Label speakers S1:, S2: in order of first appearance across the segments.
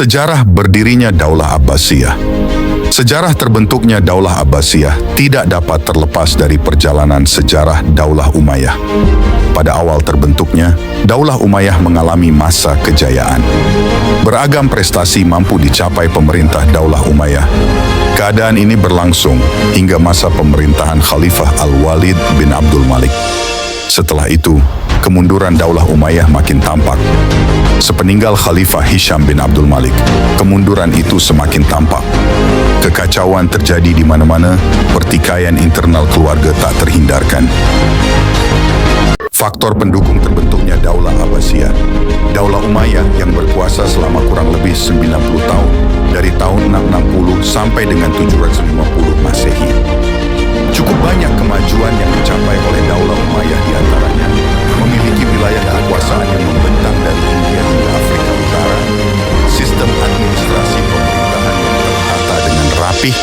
S1: Sejarah berdirinya Daulah Abbasiyah. Sejarah terbentuknya Daulah Abbasiyah tidak dapat terlepas dari perjalanan sejarah Daulah Umayyah. Pada awal terbentuknya, Daulah Umayyah mengalami masa kejayaan. Beragam prestasi mampu dicapai pemerintah Daulah Umayyah. Keadaan ini berlangsung hingga masa pemerintahan Khalifah Al-Walid bin Abdul Malik. Setelah itu, kemunduran Daulah Umayyah makin tampak. Sepeninggal Khalifah Hisham bin Abdul Malik, kemunduran itu semakin tampak. Kekacauan terjadi di mana-mana, pertikaian internal keluarga tak terhindarkan. Faktor pendukung terbentuknya Daulah Abbasiyah. Daulah Umayyah yang berkuasa selama kurang lebih 90 tahun, dari tahun 660 sampai dengan 750 Masehi. Cukup banyak kemajuan yang dicapai oleh Daulah Umayyah, di antaranya memiliki wilayah kekuasaan yang membentang dari India hingga Afrika Utara, sistem administrasi pemerintahan yang tertata dengan rapih,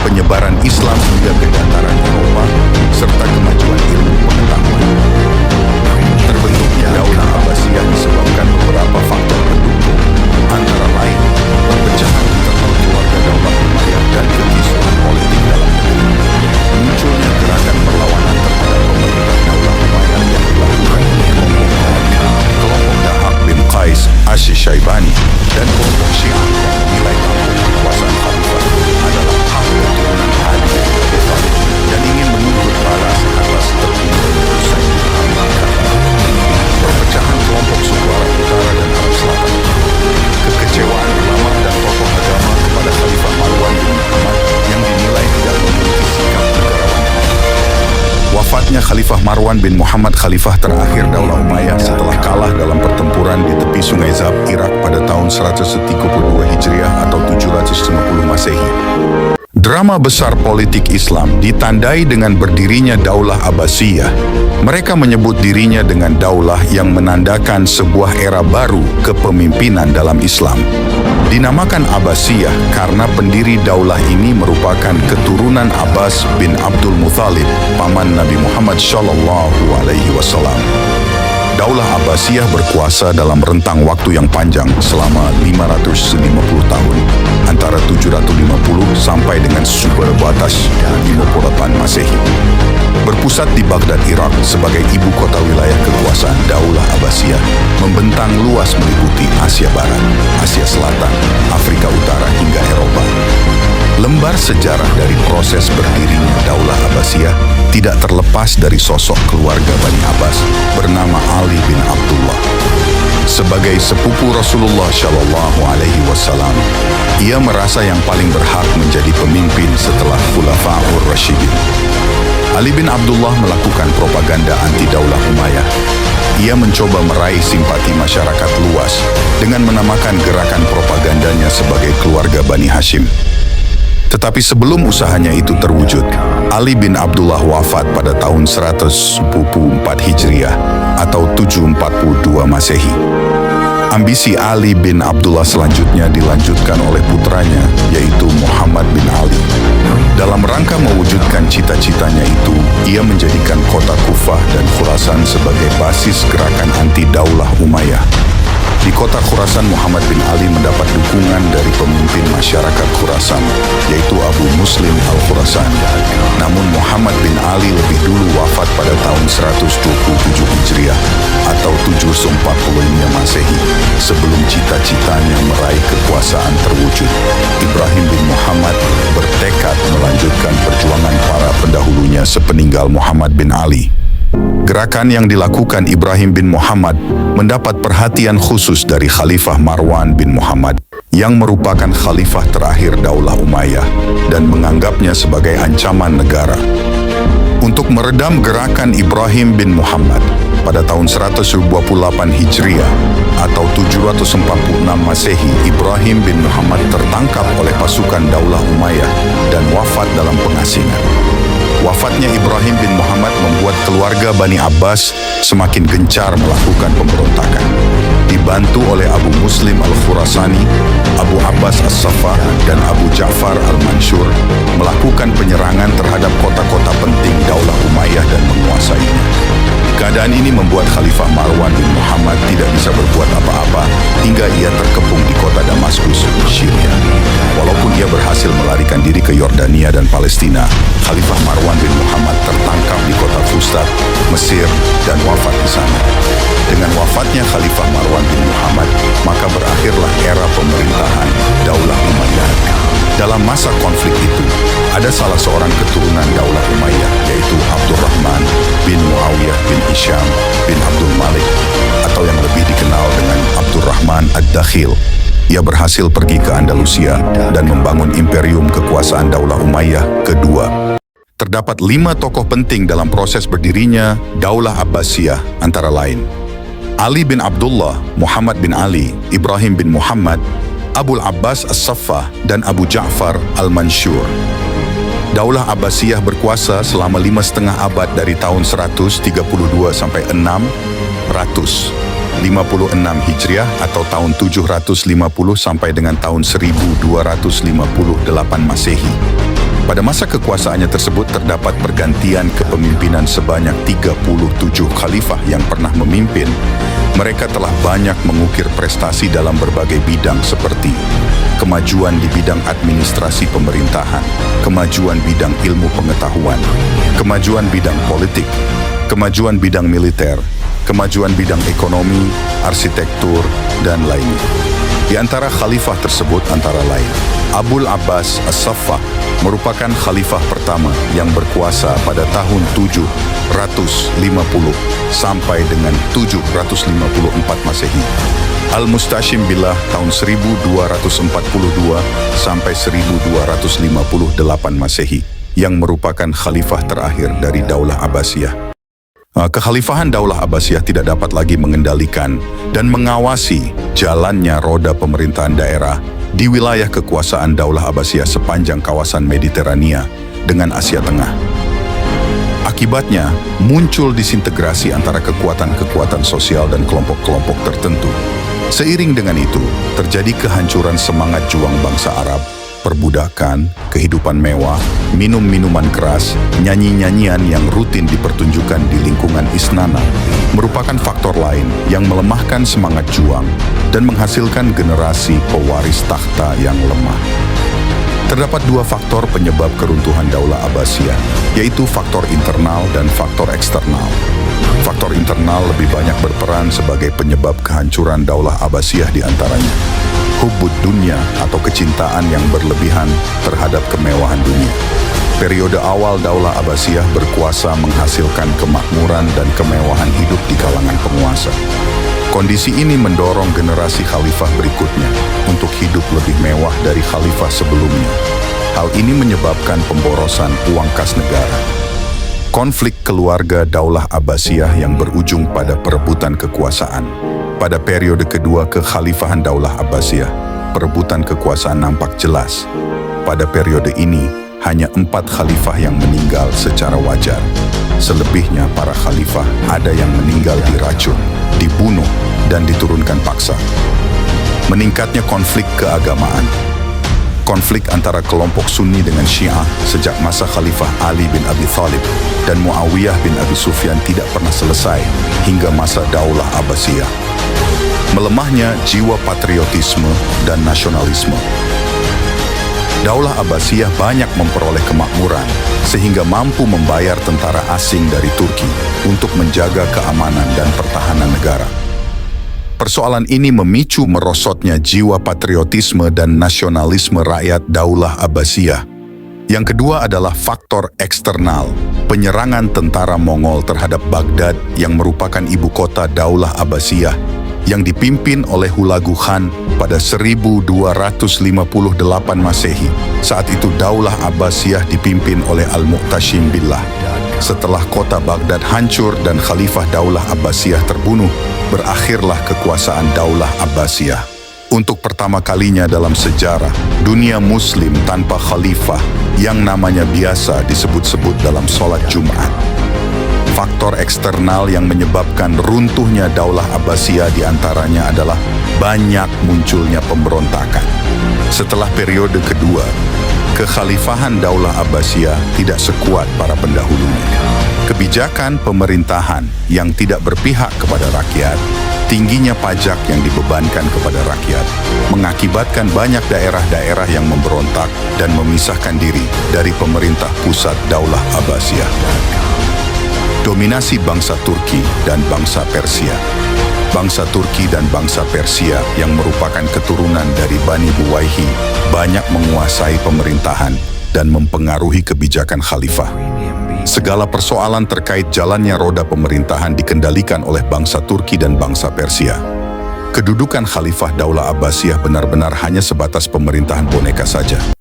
S1: penyebaran Islam hingga ke dataran Eropa, serta kemajuan ilmu pengetahuan. Terbentuknya Daulah Abbasiyah disebabkan beberapa faktor pendukung, antara lain perpecahan internal keluarga Daulah Umayyah dan kekisruhan politik dalam negeri. Munculnya gerakan perlawanan terhadap pemerintah Daulah Umayyah yang dilakukan kelompok Dahab bin Qais Asy-Syaibani dan kelompok Syiah yang menilai tampuk kekuasaan Khalifah adalah hak keturunan Ali bin Abi Thalib dan ingin menuntut balas atas terbunuhnya Husain bin Ali. Perpecahan kelompok suku Arab Utara dan Arab Selatan, kekecewaan ulama dan tokoh agama kepada Khalifah Marwan bin Muhammad yang dinilai tidak memiliki sikap negarawan. Wafatnya Khalifah Marwan bin Muhammad, khalifah terakhir Daulah Umayyah setelah kalah dalam pertempuran di tepi Sungai Zab, Irak pada tahun 132 Hijriah atau 750 Masehi. Drama besar politik Islam ditandai dengan berdirinya Daulah Abbasiyah. Mereka menyebut dirinya dengan daulah yang menandakan sebuah era baru kepemimpinan dalam Islam. Dinamakan Abbasiyah karena pendiri daulah ini merupakan keturunan Abbas bin Abdul Muthalib, paman Nabi Muhammad SAW. Daulah Abbasiyah berkuasa dalam rentang waktu yang panjang selama 550 tahun, antara 750 sampai dengan super batas 58 Masehi. Berpusat di Baghdad, Irak sebagai ibu kota wilayah kekuasaan Daulah Abbasiyah, membentang luas meliputi Asia Barat, Asia Selatan, Afrika Utara hingga Eropa. Lembar sejarah dari proses berdirinya Daulah Abbasiyah tidak terlepas dari sosok keluarga Bani Abbas bernama Ali bin Abdullah. Sebagai sepupu Rasulullah SAW, ia merasa yang paling berhak menjadi pemimpin setelah Khulafaur Rasyidin. Ali bin Abdullah melakukan propaganda anti Daulah Umayyah. Ia mencoba meraih simpati masyarakat luas dengan menamakan gerakan propagandanya sebagai keluarga Bani Hashim. Tetapi sebelum usahanya itu terwujud, Ali bin Abdullah wafat pada tahun 144 Hijriah atau 742 Masehi. Ambisi Ali bin Abdullah selanjutnya dilanjutkan oleh putranya, yaitu Muhammad bin Ali. Dalam rangka mewujudkan cita-citanya itu, ia menjadikan kota Kufah dan Khurasan sebagai basis gerakan anti Daulah Umayyah. Di kota Khurasan, Muhammad bin Ali mendapat dukungan dari pemimpin masyarakat Khurasan, yaitu Abu Muslim Al-Khurasani. Namun Muhammad bin Ali lebih dulu wafat pada tahun 127 Hijriah atau 745 Masehi. Sebelum cita-citanya meraih kekuasaan terwujud, Ibrahim bin Muhammad bertekad melanjutkan perjuangan para pendahulunya sepeninggal Muhammad bin Ali. Gerakan yang dilakukan Ibrahim bin Muhammad mendapat perhatian khusus dari Khalifah Marwan bin Muhammad yang merupakan khalifah terakhir Daulah Umayyah dan menganggapnya sebagai ancaman negara. Untuk meredam gerakan Ibrahim bin Muhammad, pada tahun 128 Hijriah atau 746 Masehi, Ibrahim bin Muhammad tertangkap oleh pasukan Daulah Umayyah dan wafat dalam pengasingan. Wafatnya Ibrahim bin Muhammad membuat keluarga Bani Abbas semakin gencar melakukan pemberontakan. Dibantu oleh Abu Muslim Al-Khurasani, Abu Abbas As-Saffah, dan Abu Ja'far Al-Mansur melakukan penyerangan terhadap kota-kota penting Daulah Umayyah dan menguasainya. Keadaan ini membuat Khalifah Marwan bin Muhammad tidak bisa berbuat apa-apa hingga ia terkepung di kota Damaskus, Syria. Walaupun ia berhasil melarikan diri ke Yordania dan Palestina, Khalifah Marwan bin Muhammad tertangkap di kota Fustat, Mesir, dan wafat di sana. Dengan wafatnya Khalifah Marwan bin Muhammad, maka berakhirlah era pemerintahan Daulah Umayyah. Dalam masa konflik itu, ada salah seorang keturunan Daulah Umayyah, yaitu Abdurrahman bin Muawiyah bin Hisham bin Abdul Malik, atau yang lebih dikenal dengan Abdurrahman Ad-Dakhil. Ia berhasil pergi ke Andalusia dan membangun imperium kekuasaan Daulah Umayyah kedua. Terdapat 5 tokoh penting dalam proses berdirinya Daulah Abbasiyah, antara lain Ali bin Abdullah, Muhammad bin Ali, Ibrahim bin Muhammad, Abul Abbas As-Saffah, dan Abu Ja'far Al-Mansyur. Daulah Abbasiyah berkuasa selama 5,5 abad dari tahun 132 sampai 656 Hijriah atau tahun 750 sampai dengan tahun 1258 Masehi. Pada masa kekuasaannya tersebut terdapat pergantian kepemimpinan sebanyak 37 khalifah yang pernah memimpin. Mereka telah banyak mengukir prestasi dalam berbagai bidang seperti kemajuan di bidang administrasi pemerintahan, kemajuan bidang ilmu pengetahuan, kemajuan bidang politik, kemajuan bidang militer, kemajuan bidang ekonomi, arsitektur, dan lainnya. Di antara khalifah tersebut antara lain, Abul Abbas As-Saffah merupakan khalifah pertama yang berkuasa pada tahun 750 sampai dengan 754 Masehi. Al-Mustashim Billah tahun 1242 sampai 1258 Masehi, yang merupakan khalifah terakhir dari Daulah Abbasiyah. Kekhalifahan Daulah Abbasiyah tidak dapat lagi mengendalikan dan mengawasi jalannya roda pemerintahan daerah di wilayah kekuasaan Daulah Abbasiyah sepanjang kawasan Mediterania dengan Asia Tengah. Akibatnya, muncul disintegrasi antara kekuatan-kekuatan sosial dan kelompok-kelompok tertentu. Seiring dengan itu, terjadi kehancuran semangat juang bangsa Arab, perbudakan, kehidupan mewah, minum-minuman keras, nyanyi-nyanyian yang rutin dipertunjukkan di lingkungan istana, merupakan faktor lain yang melemahkan semangat juang dan menghasilkan generasi pewaris takhta yang lemah. Terdapat 2 faktor penyebab keruntuhan Daulah Abbasiyah, yaitu faktor internal dan faktor eksternal. Faktor internal lebih banyak berperan sebagai penyebab kehancuran Daulah Abbasiyah di antaranya hubbud dunya atau kecintaan yang berlebihan terhadap kemewahan dunia. Periode awal Daulah Abbasiyah berkuasa menghasilkan kemakmuran dan kemewahan hidup di kalangan penguasa. Kondisi ini mendorong generasi khalifah berikutnya untuk hidup lebih mewah dari khalifah sebelumnya. Hal ini menyebabkan pemborosan uang kas negara. Konflik keluarga Daulah Abbasiyah yang berujung pada perebutan kekuasaan. Pada periode kedua kekhalifahan Daulah Abbasiyah, perebutan kekuasaan nampak jelas. Pada periode ini, hanya 4 khalifah yang meninggal secara wajar. Selebihnya para khalifah ada yang meninggal diracun, dibunuh, dan diturunkan paksa. Meningkatnya konflik keagamaan. Konflik antara kelompok Sunni dengan Syiah sejak masa Khalifah Ali bin Abi Thalib dan Muawiyah bin Abi Sufyan tidak pernah selesai hingga masa Daulah Abbasiyah. Melemahnya jiwa patriotisme dan nasionalisme. Daulah Abbasiyah banyak memperoleh kemakmuran sehingga mampu membayar tentara asing dari Turki untuk menjaga keamanan dan pertahanan negara. Persoalan ini memicu merosotnya jiwa patriotisme dan nasionalisme rakyat Daulah Abbasiyah. Yang kedua adalah faktor eksternal, penyerangan tentara Mongol terhadap Baghdad yang merupakan ibu kota Daulah Abbasiyah yang dipimpin oleh Hulagu Khan pada 1258 Masehi. Saat itu Daulah Abbasiyah dipimpin oleh Al-Mu'tasim Billah. Setelah kota Baghdad hancur dan Khalifah Daulah Abbasiyah terbunuh, berakhirlah kekuasaan Daulah Abbasiyah. Untuk pertama kalinya dalam sejarah, dunia Muslim tanpa khalifah yang namanya biasa disebut-sebut dalam sholat Jumat. Faktor eksternal yang menyebabkan runtuhnya Daulah Abbasiyah diantaranya adalah banyak munculnya pemberontakan. Setelah periode kedua, Kekhalifahan Daulah Abbasiyah tidak sekuat para pendahulunya. Kebijakan pemerintahan yang tidak berpihak kepada rakyat, tingginya pajak yang dibebankan kepada rakyat, mengakibatkan banyak daerah-daerah yang memberontak dan memisahkan diri dari pemerintah pusat Daulah Abbasiyah. Dominasi bangsa Turki dan bangsa Persia. Bangsa Turki dan bangsa Persia yang merupakan keturunan dari Bani Buwayhi banyak menguasai pemerintahan dan mempengaruhi kebijakan khalifah. Segala persoalan terkait jalannya roda pemerintahan dikendalikan oleh bangsa Turki dan bangsa Persia. Kedudukan Khalifah Daulah Abbasiyah benar-benar hanya sebatas pemerintahan boneka saja.